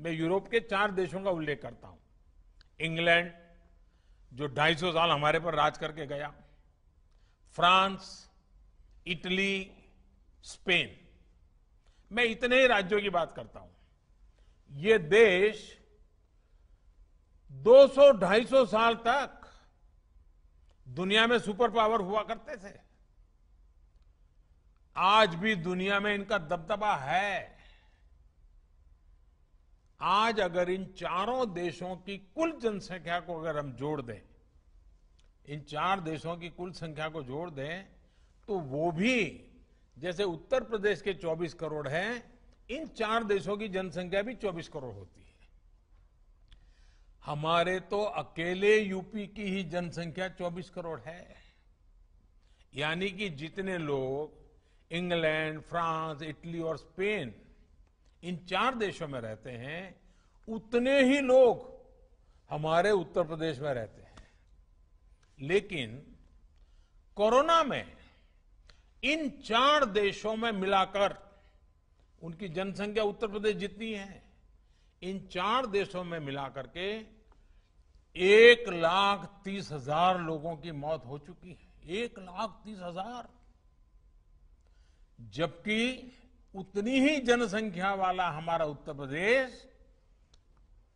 मैं यूरोप के 4 देशों का उल्लेख करता हूं। इंग्लैंड, जो 250 साल हमारे पर राज करके गया, फ्रांस, इटली, स्पेन। मैं इतने ही राज्यों की बात करता हूं। ये देश 200-250 साल तक दुनिया में सुपर पावर हुआ करते थे। आज भी दुनिया में इनका दबदबा है। आज अगर इन चारों देशों की कुल जनसंख्या को अगर हम जोड़ दें, इन 4 देशों की कुल संख्या को जोड़ दें, तो वो भी जैसे उत्तर प्रदेश के 24 करोड़ हैं, इन 4 देशों की जनसंख्या भी 24 करोड़ होती है। हमारे तो अकेले यूपी की ही जनसंख्या 24 करोड़ है। यानी कि जितने लोग इंग्लैंड, फ्रांस, इटली और स्पेन, इन 4 देशों में रहते हैं, उतने ही लोग हमारे उत्तर प्रदेश में रहते हैं। लेकिन कोरोना में इन 4 देशों में मिलाकर उनकी जनसंख्या उत्तर प्रदेश जितनी है, इन 4 देशों में मिलाकर के 1,30,000 लोगों की मौत हो चुकी है। 1,30,000। जबकि उतनी ही जनसंख्या वाला हमारा उत्तर प्रदेश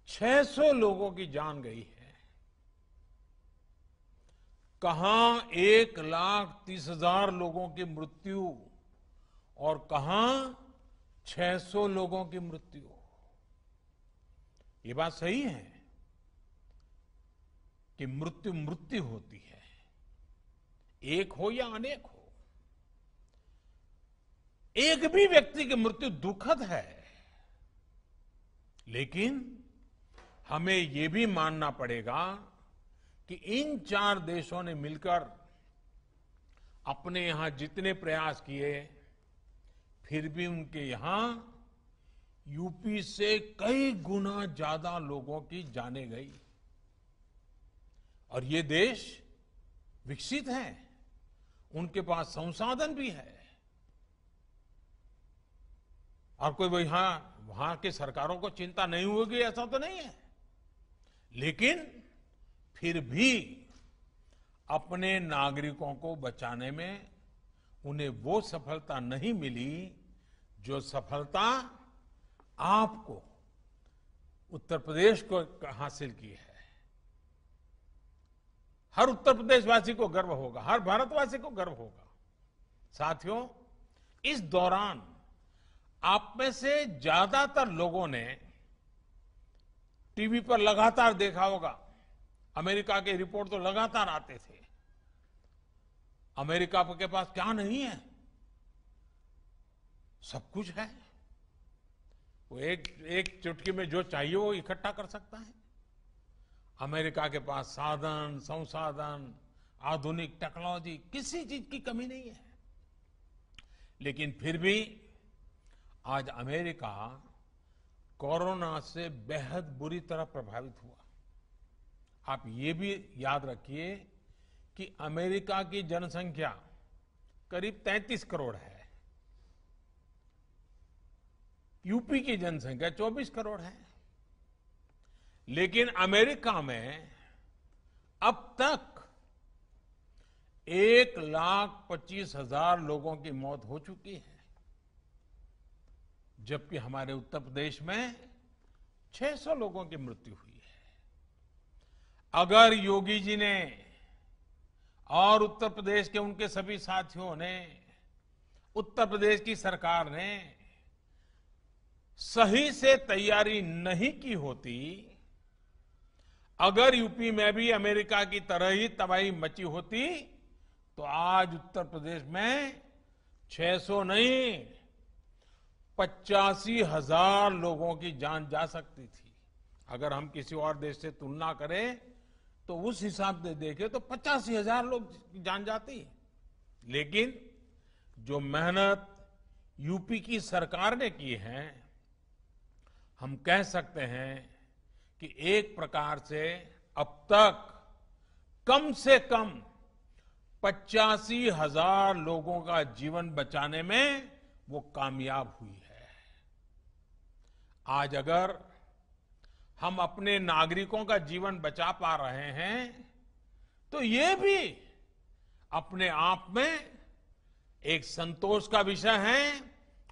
600 लोगों की जान गई है। कहां 1,30,000 लोगों की मृत्यु और कहां 600 लोगों की मृत्यु। ये बात सही है कि मृत्यु मृत्यु होती है, एक हो या अनेक हो। एक भी व्यक्ति की मृत्यु दुखद है, लेकिन हमें यह भी मानना पड़ेगा कि इन 4 देशों ने मिलकर अपने यहां जितने प्रयास किए, फिर भी उनके यहां यूपी से कई गुना ज्यादा लोगों की जानें गई। और ये देश विकसित है, उनके पास संसाधन भी है, और कोई वहां की सरकारों को चिंता नहीं होगी ऐसा तो नहीं है। लेकिन फिर भी अपने नागरिकों को बचाने में उन्हें वो सफलता नहीं मिली जो सफलता आपको उत्तर प्रदेश को हासिल की है। हर उत्तर प्रदेशवासी को गर्व होगा, हर भारतवासी को गर्व होगा। साथियों, इस दौरान आप में से ज्यादातर लोगों ने टीवी पर लगातार देखा होगा, अमेरिका के रिपोर्ट तो लगातार आते थे। अमेरिका के पास क्या नहीं है? सब कुछ है। वो एक चुटकी में जो चाहिए वो इकट्ठा कर सकता है। अमेरिका के पास साधन, संसाधन, आधुनिक टेक्नोलॉजी, किसी चीज की कमी नहीं है। लेकिन फिर भी आज अमेरिका कोरोना से बेहद बुरी तरह प्रभावित हुआ। आप ये भी याद रखिए कि अमेरिका की जनसंख्या करीब 33 करोड़ है, यूपी की जनसंख्या 24 करोड़ है। लेकिन अमेरिका में अब तक 1,25,000 लोगों की मौत हो चुकी है, जबकि हमारे उत्तर प्रदेश में 600 लोगों की मृत्यु हुई है। अगर योगी जी ने और उत्तर प्रदेश के उनके सभी साथियों ने, उत्तर प्रदेश की सरकार ने सही से तैयारी नहीं की होती, अगर यूपी में भी अमेरिका की तरह ही तबाही मची होती, तो आज उत्तर प्रदेश में 600 नहीं 85,000 लोगों की जान जा सकती थी। अगर हम किसी और देश से तुलना करें तो उस हिसाब से देखें तो 85,000 लोग की जान जाती। लेकिन जो मेहनत यूपी की सरकार ने की है, हम कह सकते हैं कि एक प्रकार से अब तक कम से कम 85,000 लोगों का जीवन बचाने में वो कामयाब हुई है। आज अगर हम अपने नागरिकों का जीवन बचा पा रहे हैं, तो ये भी अपने आप में एक संतोष का विषय है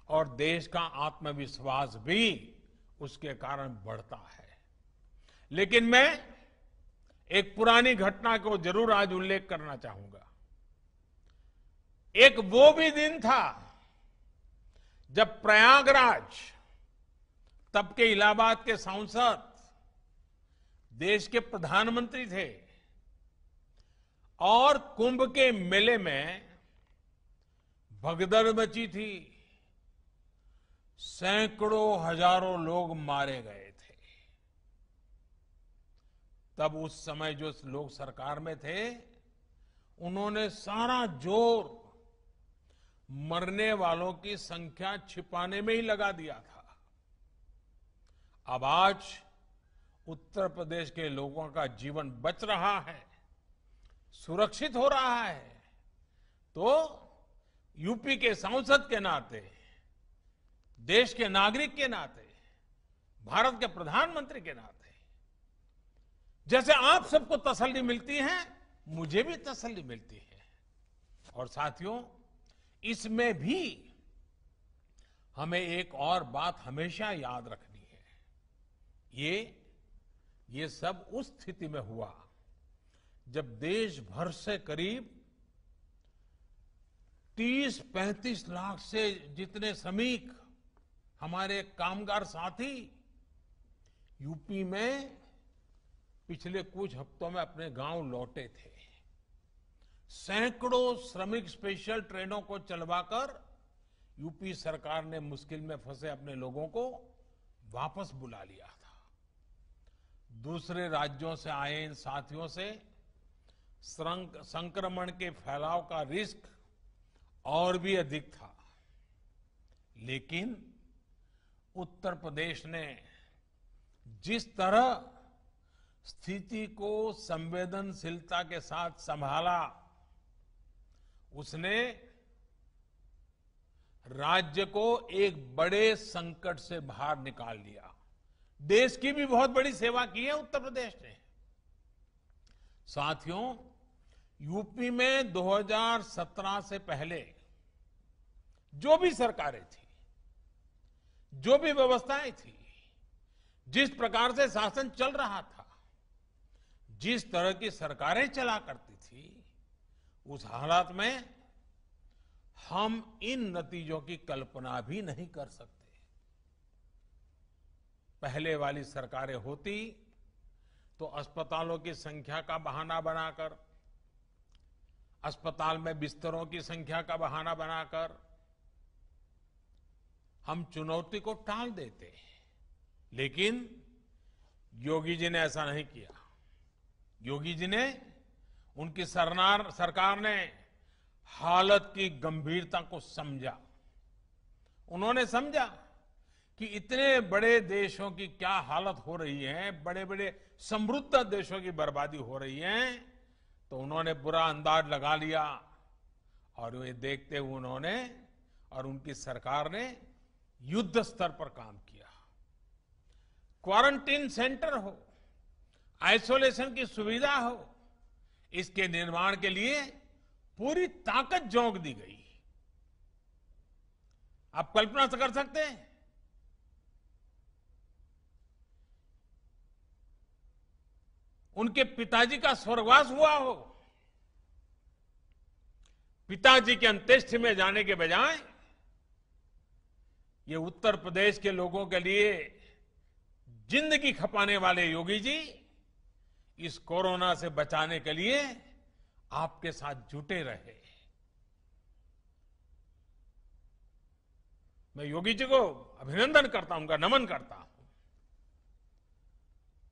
और देश का आत्मविश्वास भी उसके कारण बढ़ता है। लेकिन मैं एक पुरानी घटना को जरूर आज उल्लेख करना चाहूंगा। एक वो भी दिन था जब प्रयागराज, तब के इलाहाबाद के सांसद, देश के प्रधानमंत्री थे और कुंभ के मेले में भगदड़ मची थी। सैकड़ों हजारों लोग मारे गए थे। तब उस समय जो लोग सरकार में थे, उन्होंने सारा जोर मरने वालों की संख्या छिपाने में ही लगा दिया था। अब आज उत्तर प्रदेश के लोगों का जीवन बच रहा है, सुरक्षित हो रहा है, तो यूपी के सांसद के नाते, देश के नागरिक के नाते, भारत के प्रधानमंत्री के नाते, जैसे आप सबको तसल्ली मिलती है, मुझे भी तसल्ली मिलती है। और साथियों, इसमें भी हमें एक और बात हमेशा याद रखनी है। ये सब उस स्थिति में हुआ जब देश भर से करीब 30-35 लाख से जितने श्रमिक, हमारे कामगार साथी यूपी में पिछले कुछ हफ्तों में अपने गांव लौटे थे। सैकड़ों श्रमिक स्पेशल ट्रेनों को चलवाकर यूपी सरकार ने मुश्किल में फंसे अपने लोगों को वापस बुला लिया था। दूसरे राज्यों से आए इन साथियों से संक्रमण के फैलाव का रिस्क और भी अधिक था, लेकिन उत्तर प्रदेश ने जिस तरह स्थिति को संवेदनशीलता के साथ संभाला, उसने राज्य को एक बड़े संकट से बाहर निकाल लिया। देश की भी बहुत बड़ी सेवा की है उत्तर प्रदेश ने। साथियों, यूपी में 2017 से पहले जो भी सरकारें थी, जो भी व्यवस्थाएं थी, जिस प्रकार से शासन चल रहा था, जिस तरह की सरकारें चला करती थी, उस हालात में हम इन नतीजों की कल्पना भी नहीं कर सकते। पहले वाली सरकारें होती तो अस्पतालों की संख्या का बहाना बनाकर, अस्पताल में बिस्तरों की संख्या का बहाना बनाकर हम चुनौती को टाल देते। लेकिन योगी जी ने ऐसा नहीं किया। योगी जी ने, उनकी सरकार ने हालत की गंभीरता को समझा। उन्होंने समझा कि इतने बड़े देशों की क्या हालत हो रही है, बड़े बड़े समृद्ध देशों की बर्बादी हो रही है, तो उन्होंने बुरा अंदाज लगा लिया। और ये देखते हुए उन्होंने और उनकी सरकार ने युद्ध स्तर पर काम किया। क्वारंटीन सेंटर हो, आइसोलेशन की सुविधा हो, इसके निर्माण के लिए पूरी ताकत झोंक दी गई। आप कल्पना कर सकते हैं, उनके पिताजी का स्वर्गवास हुआ हो, पिताजी के अंत्येष्टि में जाने के बजाय ये उत्तर प्रदेश के लोगों के लिए जिंदगी खपाने वाले योगी जी इस कोरोना से बचाने के लिए आपके साथ जुटे रहे। मैं योगी जी को अभिनंदन करता हूं, उनका नमन करता हूं।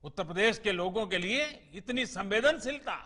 उत्तर प्रदेश के लोगों के लिए इतनी संवेदनशीलता,